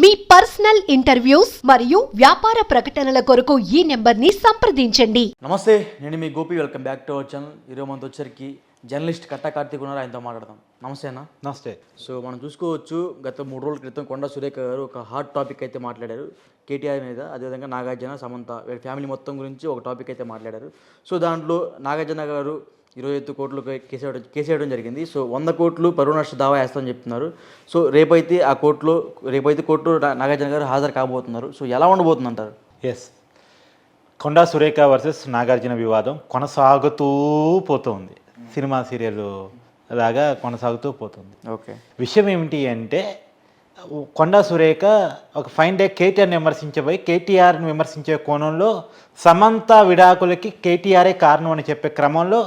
మీ personal interviews మరియు వ్యాపార ప్రకటనల కొరకు ఈ నెంబర్ని సంప్రదించండి. నమస్తే, నేను మీ Gopi. Welcome back to our channel. ఈరోజు మనతో వచ్చరికి జర్నలిస్ట్ కట్టా కార్తీక్ ఉన్నారు. ఆయనతో మాట్లాడదాం. నమస్తే అన్న. నమస్తే. సో మనం చూసుకోవచ్చు, గత 3 రోజుల క్రితం కొండా సురేఖ గారు ఒక హాట్ టాపిక్ అయితే మాట్లాడారు కేటీఆర్ మీద. అదేవిధంగా నాగార్జున, సమంత వీళ్ళ ఫ్యామిలీ మొత్తం గురించి ఒక టాపిక్ అయితే మాట్లాడారు. సో దాంట్లో నాగార్జున గారు 25 కోట్లు కేసు వేయడం జరిగింది. సో 100 కోట్లు పరువు నష్ట దావా వేస్తామని చెప్తున్నారు. సో రేపైతే కోర్టు నాగార్జున గారు హాజరు కాబోతున్నారు. సో ఎలా ఉండబోతుంది అంటారు? ఎస్, కొండా సురేఖ వర్సెస్ నాగార్జున వివాదం కొనసాగుతూ పోతుంది. సినిమా సీరియల్ లాగా కొనసాగుతూ పోతుంది. ఓకే, విషయం ఏమిటి అంటే, కొండా సురేఖ ఒక ఫైన్ డే కేటీఆర్ని విమర్శించబోయి కేటీఆర్ని విమర్శించే కోణంలో సమంత విడాకులకి కేటీఆరే కారణం అని చెప్పే క్రమంలో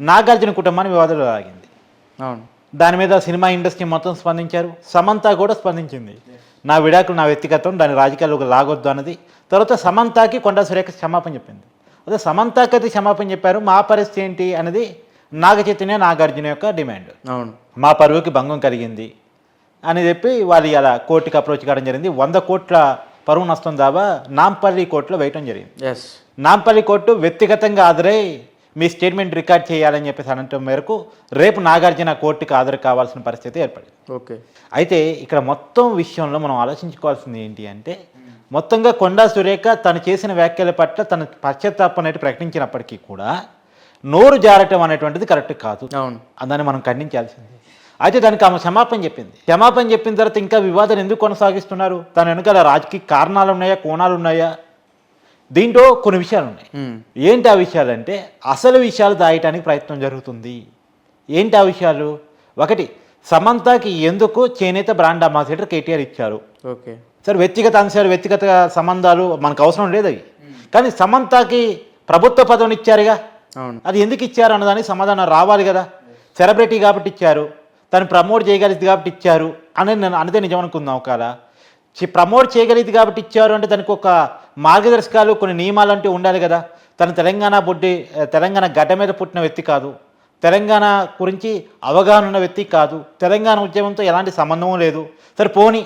నాగార్జున కుటుంబాన్ని వివాదంలో లాగింది. అవును, దాని మీద సినిమా ఇండస్ట్రీ మొత్తం స్పందించారు. సమంత కూడా స్పందించింది. నా విడాకులు నా వ్యక్తిగతం, దాని రాజకీయాల్లోకి లాగొద్దు అన్నది. తర్వాత సమంతకి కొండా సురేఖ క్షమాపణ చెప్పింది. అదే సమంతకి అయితే క్షమాపణ చెప్పారు. మా పరిస్థితి ఏంటి అనేది నాగ చైతన్య, నాగార్జున యొక్క డిమాండ్. అవును, మా పరువుకి భంగం కలిగింది అని చెప్పి వాళ్ళు ఇలా కోర్టుకి అప్రోచ్ కావడం జరిగింది. 100 కోట్ల పరువు నష్టం దావా నాంపల్లి కోర్టులో వేయటం జరిగింది. ఎస్, నాంపల్లి కోర్టు వ్యక్తిగతంగా హాజరై మీ స్టేట్మెంట్ రికార్డ్ చేయాలని చెప్పేసి అనటం మేరకు రేపు నాగార్జున కోర్టుకి హాజరు కావాల్సిన పరిస్థితి ఏర్పడింది. ఓకే, అయితే ఇక్కడ మొత్తం విషయంలో మనం ఆలోచించుకోవాల్సింది ఏంటి అంటే, మొత్తంగా కొండా సురేఖ తను చేసిన వ్యాఖ్యల పట్ల తన పశ్చాత్తాపం అనేది ప్రకటించినప్పటికీ కూడా నోరు జారటం అనేటువంటిది కరెక్ట్ కాదు. అవును, దాన్ని మనం ఖండించాల్సింది. అయితే దానికి ఆమె క్షమాపణ చెప్పింది. క్షమాపణ చెప్పిన తర్వాత ఇంకా వివాదాలు ఎందుకు కొనసాగిస్తున్నారు? తన వెనుకాల రాజకీయ కారణాలు ఉన్నాయా, కోణాలు ఉన్నాయా? దీంట్లో కొన్ని విషయాలు ఉన్నాయి. ఏంటి ఆ విషయాలు అంటే, అసలు విషయాలు దాయటానికి ప్రయత్నం జరుగుతుంది. ఏంటి ఆ విషయాలు? ఒకటి, సమంతకి ఎందుకు చేనేత బ్రాండ్ అంబాసిడర్ కేటీఆర్ ఇచ్చారు? ఓకే, సరే, వ్యక్తిగత అంశాలు, వ్యక్తిగత సంబంధాలు మనకు అవసరం లేదు అవి. కానీ సమంతకి ప్రభుత్వ పదవిని ఇచ్చారుగా, అవును, అది ఎందుకు ఇచ్చారు అన్నదానికి సమాధానం రావాలి కదా. సెలబ్రిటీ కాబట్టి ఇచ్చారు, తను ప్రమోట్ చేయగలిగింది కాబట్టి ఇచ్చారు అనేది నిజం అనుకుందాం. ఒకవేళ ప్రమోట్ చేయగలిగింది కాబట్టి ఇచ్చారు అంటే దానికి ఒక మార్గదర్శకాలు, కొన్ని నియమాలు అంటూ ఉండాలి కదా. తను తెలంగాణ గడ్డ మీద పుట్టిన వ్యక్తి కాదు, తెలంగాణ గురించి అవగాహన ఉన్న వ్యక్తి కాదు, తెలంగాణ ఉద్యమంతో ఎలాంటి సంబంధం లేదు. సరే పోనీ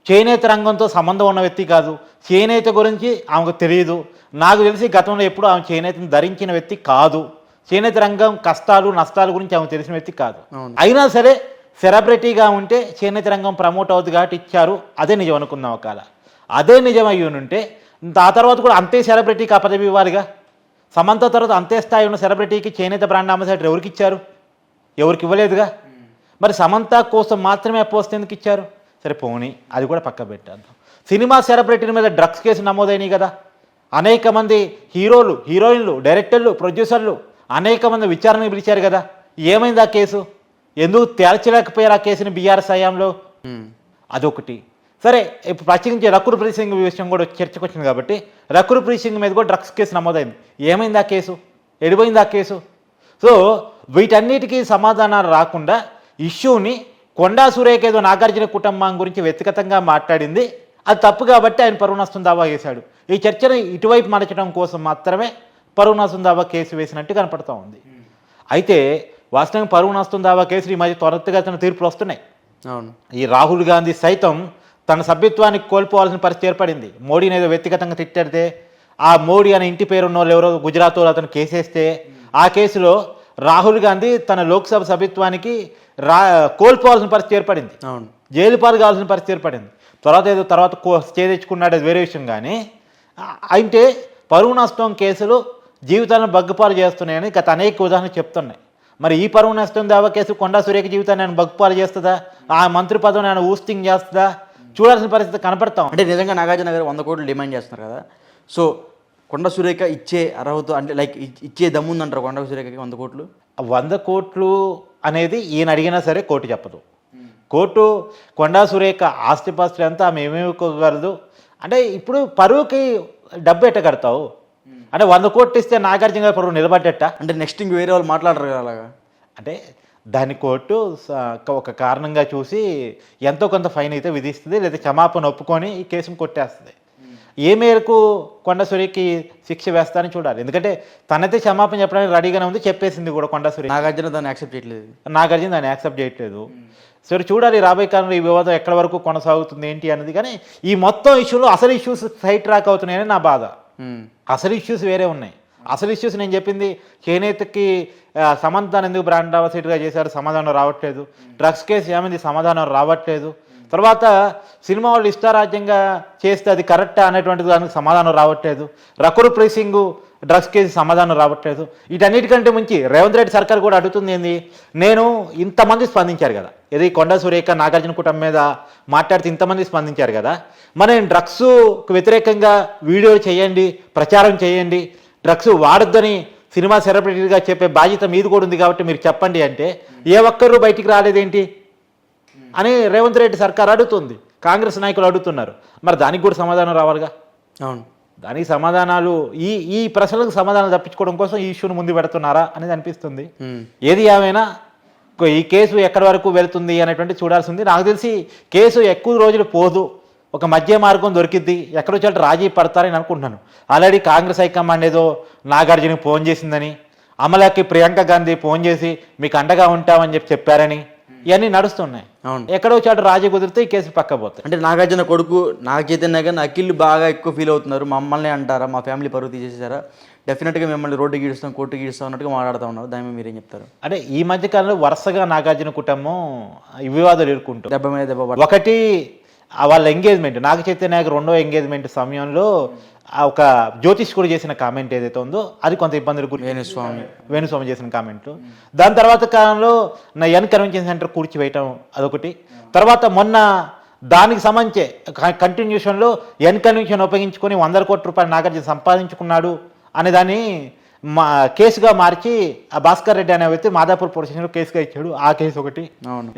చేనేత రంగంతో సంబంధం ఉన్న వ్యక్తి కాదు, చేనేత గురించి ఆమెకు తెలియదు. నాకు తెలిసి గతంలో ఎప్పుడు ఆమె చేనేతను ధరించిన వ్యక్తి కాదు, చేనేత రంగం కష్టాలు నష్టాల గురించి ఆమెకు తెలిసిన వ్యక్తి కాదు. అయినా సరే సెలబ్రిటీగా ఉంటే చేనేత రంగం ప్రమోట్ అవుతుంది కాబట్టి ఇచ్చారు, అదే నిజం అనుకుందాం. ఒకవేళ అదే నిజం అయ్యి ఉంటే ఆ తర్వాత కూడా అంతే సెలబ్రిటీకి ఆ పదవి ఇవ్వాలిగా. సమంత తర్వాత అంతే స్థాయి ఉన్న సెలబ్రిటీకి చేనేత బ్రాండ్ అంబాసిడర్ ఎవరికి ఇచ్చారు? ఎవరికి ఇవ్వలేదుగా. మరి సమంత కోసం మాత్రమే పోస్ట్ ఎందుకు ఇచ్చారు? సరే పోనీ అది కూడా పక్క పెట్టేద్దాం. సినిమా సెలబ్రిటీల మీద డ్రగ్స్ కేసు నమోదైనాయి కదా. అనేక మంది హీరోలు, హీరోయిన్లు, డైరెక్టర్లు, ప్రొడ్యూసర్లు అనేక మంది విచారణకు పిలిచారు కదా. ఏమైంది ఆ కేసు? ఎందుకు తేల్చలేకపోయారు ఆ కేసుని బీఆర్ఎస్ హయాంలో? అదొకటి. సరే, ఇప్పుడు ప్రత్యేకించి రకుల్ ప్రీత్ సింగ్ విషయం కూడా చర్చకు వచ్చింది కాబట్టి రకుల్ ప్రీత్ సింగ్ మీద కూడా డ్రగ్స్ కేసు నమోదైంది. ఏమైంది ఆ కేసు? ఎడిపోయింది ఆ కేసు? సో వీటన్నిటికీ సమాధానాలు రాకుండా ఇష్యూని కొండా సురేఖ ఏదో నాగార్జున కుటుంబం గురించి వ్యక్తిగతంగా మాట్లాడింది, అది తప్పు కాబట్టి ఆయన పరువు నష్టం దావా వేశాడు. ఈ చర్చను ఇటువైపు మలచడం కోసం మాత్రమే పరువు నష్టం దావా కేసు వేసినట్టు కనపడుతూ ఉంది. అయితే వాస్తవంగా పరువు నష్టం దావా కేసులు ఈ మధ్య త్వరితగతిన తీర్పులు వస్తున్నాయి. అవును, ఈ రాహుల్ గాంధీ సైతం తన సభ్యత్వానికి కోల్పోవాల్సిన పరిస్థితి ఏర్పడింది. మోడీని ఏదో వ్యక్తిగతంగా తిట్టాడితే, ఆ మోడీ అనే ఇంటి పేరున్న వాళ్ళు ఎవరో గుజరాత్లో అతను కేసేస్తే, ఆ కేసులో రాహుల్ గాంధీ తన లోక్సభ సభ్యత్వానికి కోల్పోవాల్సిన పరిస్థితి ఏర్పడింది. అవును, జైలు పాలు కావాల్సిన పరిస్థితి ఏర్పడింది. తర్వాత స్టే తెచ్చుకున్నాడు, అది వేరే విషయం. కానీ అయితే పరువు నష్టం కేసులు జీవితాలను బగ్గుపాలు చేస్తున్నాయని గత అనేక ఉదాహరణలు చెప్తున్నాయి. మరి ఈ పరువు నష్టం దావా కేసు కొండా సురేఖ జీవితాన్ని ఆయన బగ్గుపాలు చేస్తుందా? ఆ మంత్రి పదవిని ఆయన ఊస్టింగ్ చేస్తుందా? చూడాల్సిన పరిస్థితి కనపడతాం. అంటే నిజంగా నాగార్జున గారు 100 కోట్లు డిమాండ్ చేస్తున్నారు కదా. సో కొండా సురేఖ ఇచ్చే అర్హత, అంటే లైక్ ఇచ్చే దమ్ముందంటారు కొండా సురేఖకి 100 కోట్లు? 100 కోట్లు అనేది ఈయన అడిగినా సరే కోర్టు చెప్పదు. కోర్టు కొండా సురేఖ ఆస్తిపాస్తులు అంతా ఆమె ఏమేమి కోగలదు అంటే, ఇప్పుడు పరువుకి డబ్బు ఎట్ట కడతావు అంటే 100 కోట్లు ఇస్తే నాగార్జున గారి పరువు నిలబడ్డట అంటే నెక్స్ట్ ఇంక వేరే వాళ్ళు మాట్లాడరు కదా అలాగా. అంటే దాని కోర్టు ఒక కారణంగా చూసి ఎంతో కొంత ఫైన్ అయితే విధిస్తుంది, లేదా క్షమాపణ ఒప్పుకొని ఈ కేసును కొట్టేస్తుంది. ఏ మేరకు కొండా సురేఖకి శిక్ష వేస్తారని చూడాలి. ఎందుకంటే తనైతే క్షమాపణ చెప్పడానికి రెడీగానే ఉంది, చెప్పేసింది కూడా కొండా సురేఖ. నాగార్జున దాన్ని యాక్సెప్ట్ చేయట్లేదు. నాగార్జున దాన్ని యాక్సెప్ట్ చేయట్లేదు. సరే చూడాలి రాబోయే కాలంలో ఈ వివాదం ఎక్కడి వరకు కొనసాగుతుంది ఏంటి అనేది. కానీ ఈ మొత్తం ఇష్యూలో అసలు ఇష్యూస్ సైడ్ ట్రాక్ అవుతున్నాయని నా బాధ. అసలు ఇష్యూస్ వేరే ఉన్నాయి. అసలు ఇష్యూస్ నేను చెప్పింది చేనేతకి సమంతాన్ని ఎందుకు బ్రాండ్ అంబాసిడర్గా చేశారు, సమాధానం రావట్లేదు. డ్రగ్స్ కేసు ఏమైంది, సమాధానం రావట్లేదు. తర్వాత సినిమా వాళ్ళు ఇష్టారాజ్యంగా చేస్తే అది కరెక్టా అనేటువంటి దానికి సమాధానం రావట్లేదు. రకుల్ ప్రీత్ సింగ్ డ్రగ్స్ కేసు సమాధానం రావట్లేదు. వీటన్నిటికంటే మించి రేవంత్ రెడ్డి సర్కార్ కూడా అడుగుతుంది ఏంది, నేను ఇంతమంది స్పందించారు కదా, ఇది కొండా సురేఖ నాగార్జున కుటుంబం మీద మాట్లాడితే ఇంతమంది స్పందించారు కదా, మరి డ్రగ్స్కు వ్యతిరేకంగా వీడియోలు చేయండి, ప్రచారం చేయండి, డ్రగ్స్ వాడొద్దని సినిమా సెలబ్రిటీగా చెప్పే బాధ్యత మీది కూడా ఉంది కాబట్టి మీరు చెప్పండి అంటే ఏ ఒక్కరు బయటికి రాలేదేంటి అని రేవంత్ రెడ్డి సర్కార్ అడుగుతుంది, కాంగ్రెస్ నాయకులు అడుగుతున్నారు. మరి దానికి కూడా సమాధానం రావాలిగా. అవును, దానికి సమాధానాలు ఈ ప్రశ్నలకు సమాధానం తప్పించుకోవడం కోసం ఈ ఇష్యూను ముందు పెడుతున్నారా అనేది అనిపిస్తుంది. ఏది ఏమైనా ఈ కేసు ఎక్కడి వరకు వెళ్తుంది అనేటువంటి చూడాల్సింది. నాకు తెలిసి కేసు ఎక్కువ రోజులు పోదు, ఒక మధ్య మార్గం దొరికిద్ది, ఎక్కడో చోట రాజీ పడతారని అనుకుంటున్నాను. ఆల్రెడీ కాంగ్రెస్ హైకమాండ్ ఏదో నాగార్జునకి ఫోన్ చేసిందని, అమలాకి ప్రియాంక గాంధీ ఫోన్ చేసి మీకు అండగా ఉంటామని చెప్పారని ఇవన్నీ నడుస్తున్నాయి. అవును, ఎక్కడో చోట రాజీ కుదిరితే ఈ కేసు పక్క పోతాయి. అంటే నాగార్జున కొడుకు నాగ చైతన్య గారిని అఖిల్ బాగా ఎక్కువ ఫీల్ అవుతున్నారు. మమ్మల్ని అంటారా, మా ఫ్యామిలీ పరువు తీసేసారా, డెఫినెట్గా మిమ్మల్ని రోడ్డుకి గీడుస్తాం, కోర్టుకి గీడుస్తాం అన్నట్టుగా మాట్లాడుతూ ఉన్నారు. దాని మీద మీరేం చెప్తారు? అంటే ఈ మధ్యకాలంలో వరుసగా నాగార్జున కుటుంబం ఈ వివాదాలు ఎదుర్కొంటారు. దెబ్బ మీద దెబ్బ. ఒకటి వాళ్ళ ఎంగేజ్మెంట్, నాగ చైతన్యకి రెండో ఎంగేజ్మెంట్ సమయంలో ఒక జ్యోతిష్కుడు చేసిన కామెంట్ ఏదైతే ఉందో అది కొంత ఇబ్బందులు వేణుస్వామి చేసిన కామెంట్. దాని తర్వాత కాలంలో నా ఎన్ కన్వెన్షన్ సెంటర్ కూర్చివేయటం అదొకటి. తర్వాత మొన్న దానికి సంబంధించే కంటిన్యూషన్లో ఎన్ కన్వెన్షన్ ఉపయోగించుకొని 100 కోట్ల రూపాయలు నాగార్జున సంపాదించుకున్నాడు అనే దాన్ని కేసుగా మార్చి ఆ భాస్కర్ రెడ్డి అనే వ్యక్తి మాదాపూర్ పోలీస్ స్టేషన్లో కేసుగా ఇచ్చాడు. ఆ కేసు ఒకటి.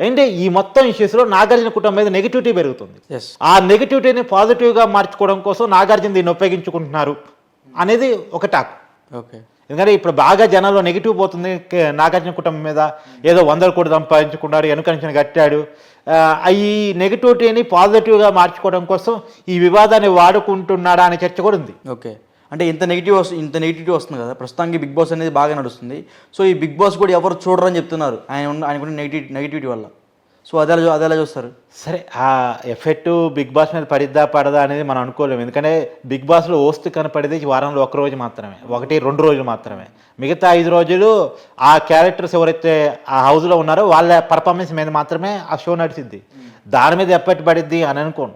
అంటే ఈ మొత్తం ఇష్యూస్లో నాగార్జున కుటుంబం మీద నెగిటివిటీ పెరుగుతుంది. ఆ నెగిటివిటీని పాజిటివ్గా మార్చుకోవడం కోసం నాగార్జున దీన్ని ఉపయోగించుకుంటున్నారు అనేది ఒక టాక్. ఓకే, ఎందుకంటే ఇప్పుడు బాగా జనాల్లో నెగిటివ్ పోతుంది నాగార్జున కుటుంబం మీద, ఏదో 100 కోట్లు సంపాదించుకున్నాడు, ఎన్నికన్షన్ కట్టాడు. ఈ నెగిటివిటీని పాజిటివ్గా మార్చుకోవడం కోసం ఈ వివాదాన్ని వాడుకుంటున్నాడా అనే చర్చ కూడా ఉంది. ఓకే, అంటే ఇంత నెగిటివిటీ వస్తుంది కదా, ప్రస్తుతానికి బిగ్ బాస్ అనేది బాగా నడుస్తుంది. సో ఈ బిగ్ బాస్ కూడా ఎవరు చూడరని చెప్తున్నారు ఆయనకున్న నెగిటివిటీ వల్ల. సో అదేలా చూస్తారు? సరే, ఆ ఎఫెక్ట్ బిగ్ బాస్ మీద పడదా అనేది మనం అనుకోలేము. ఎందుకంటే బిగ్ బాస్లో హోస్ట్ కనపడేది వారంలో 1 రోజు మాత్రమే, 1-2 రోజులు మాత్రమే. మిగతా 5 రోజులు ఆ క్యారెక్టర్స్ ఎవరైతే ఆ హౌస్లో ఉన్నారో వాళ్ళ పర్ఫార్మెన్స్ మీద మాత్రమే ఆ షో నడిచిద్ది. దాని మీద ఎఫెక్ట్ పడిద్ది అని అనుకోను.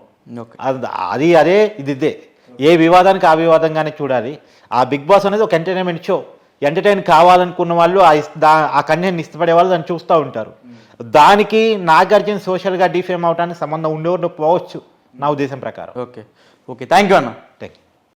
అది అదే ఇది ఇదే, ఏ వివాదానికి ఆ వివాదంగానే చూడాలి. ఆ బిగ్ బాస్ అనేది ఒక ఎంటర్టైన్మెంట్ షో. ఎంటర్టైన్ కావాలనుకున్న వాళ్ళు ఆ కంటెంట్ని ఇష్టపడే వాళ్ళు దాన్ని చూస్తూ ఉంటారు. దానికి నాగార్జున సోషల్గా డిఫేమ్ అవడానికి సంబంధం ఉండకపోవచ్చు నా ఉద్దేశం ప్రకారం. ఓకే, థ్యాంక్ యూ అన్న.